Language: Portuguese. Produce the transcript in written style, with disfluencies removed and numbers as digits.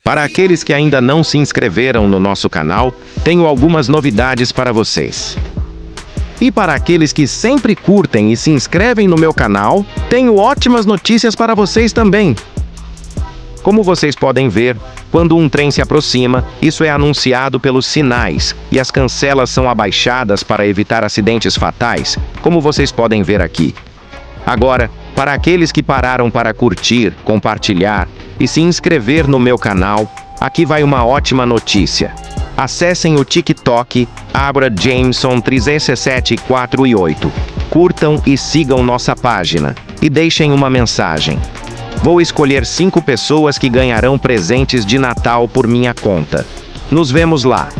Para aqueles que ainda não se inscreveram no nosso canal, tenho algumas novidades para vocês. E para aqueles que sempre curtem e se inscrevem no meu canal, tenho ótimas notícias para vocês também. Como vocês podem ver, quando um trem se aproxima, isso é anunciado pelos sinais, e as cancelas são abaixadas para evitar acidentes fatais, como vocês podem ver aqui. Agora, para aqueles que pararam para curtir, compartilhar e se inscrever no meu canal, aqui vai uma ótima notícia. Acessem o TikTok, Abra Jameson 37448. Curtam e sigam nossa página, e deixem uma mensagem. Vou escolher 5 pessoas que ganharão presentes de Natal por minha conta. Nos vemos lá!